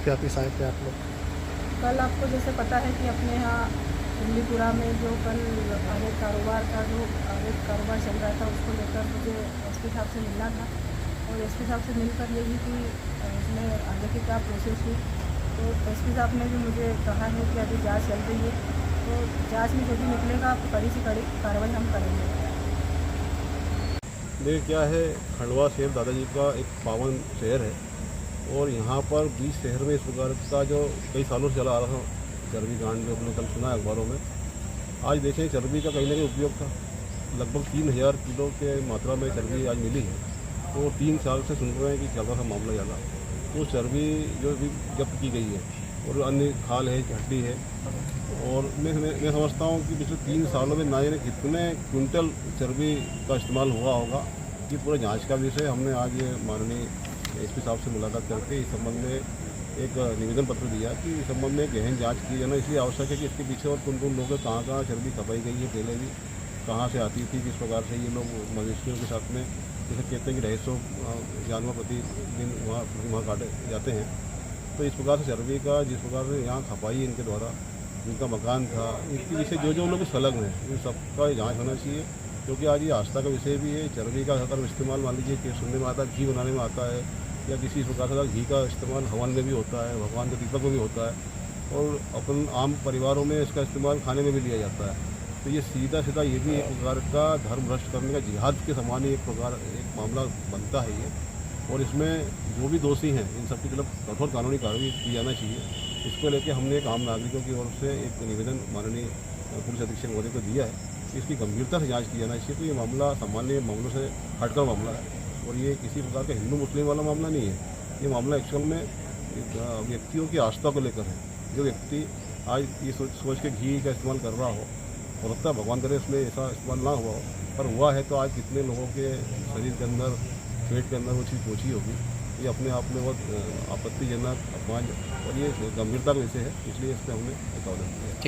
के ऑफिस आए थे आप लोग? कल आपको जैसे पता है कि अपने यहाँ दिल्लीपुरा में जो कल अवैध कारोबार चल रहा था, उसको लेकर मुझे एसपी साहब से मिलना था और एसपी साहब से मिलकर यही कि इसमें आगे की क्या प्रोसेस हुई। तो एसपी साहब ने भी मुझे कहा है कि अभी जांच चल रही है, तो जांच में जो भी निकलेगा तो कड़ी से कड़ी कार्रवाई हम करेंगे। देखिए क्या है, खंडवा शहर दादाजी का एक पावन शहर है और यहाँ पर बीच शहर में इस प्रकार का जो कई सालों से चला आ रहा था चर्बी कांड, जो हमने कल सुना है अखबारों में। आज देखें चर्बी का कहीं ना कहीं उपयोग था। लगभग 3000 किलो के मात्रा में चर्बी आज मिली है। तो 3 साल से सुन रहे हैं कि चल रहा था मामला ज़्यादा। तो चर्बी जो भी जब्त की गई है और अन्य खाल है, हड्डी है, और मैं समझता हूँ कि पिछले 3 सालों में ना जाने कितने क्विंटल चर्बी का इस्तेमाल हुआ होगा। ये पूरा जांच का विषय। हमने आज माननीय एसपी साहब से मुलाकात करके इस संबंध में एक निवेदन पत्र दिया कि इस संबंध में गहन जांच की जाना इसलिए आवश्यक है कि इसके पीछे और कौन कौन लोग कहाँ कहाँ चर्बी खपाई गई है, पहले भी कहाँ से आती थी, किस प्रकार से ये लोग मवेशियों के साथ में जैसे कहते हैं कि 250 जानवर प्रतिदिन वहाँ काटे जाते हैं। तो इस प्रकार से चर्बी का जिस प्रकार से यहाँ खपाई इनके द्वारा, जिनका मकान था, इसके विषय जो लोग संलग्न हैं इन सबका जाँच होना चाहिए। क्योंकि आज ये आस्था का विषय भी है। चर्बी का अगर इस्तेमाल मान लीजिए कि सुनने में आता है घी बनाने में आता है, या किसी प्रकार से घी का इस्तेमाल हवन में भी होता है, भगवान के दीपक में भी होता है, और अपन आम परिवारों में इसका इस्तेमाल खाने में भी लिया जाता है। तो ये सीधा ये भी एक प्रकार का धर्म भ्रष्ट करने का जिहाद के समान ही एक मामला बनता है ये। और इसमें जो भी दोषी हैं इन सबकी तरफ कठोर कानूनी कार्रवाई की जाना चाहिए। इसको लेकर हमने एक आम नागरिकों की ओर से एक निवेदन माननीय पुलिस अधीक्षक महोदय को दिया है। इसकी गंभीरता से जांच की जाना चाहिए। तो ये मामला सामान्य मामलों से हटकर मामला है और ये किसी प्रकार का हिंदू मुस्लिम वाला मामला नहीं है। ये मामला एक्चुअल में व्यक्तियों की आस्था को लेकर है। जो व्यक्ति आज ये सोच के घी का इस्तेमाल कर रहा हो, हो सकता है भगवान करे उसमें ऐसा इस्तेमाल ना हुआ हो, पर हुआ है तो आज कितने लोगों के शरीर के अंदर, पेट के अंदर वो चीज़ पहुँची होगी। ये अपने आप में बहुत आपत्तिजनक, अपमान और ये गंभीरता का विषय है, इसलिए इस पर हमने एक आवेदन किया।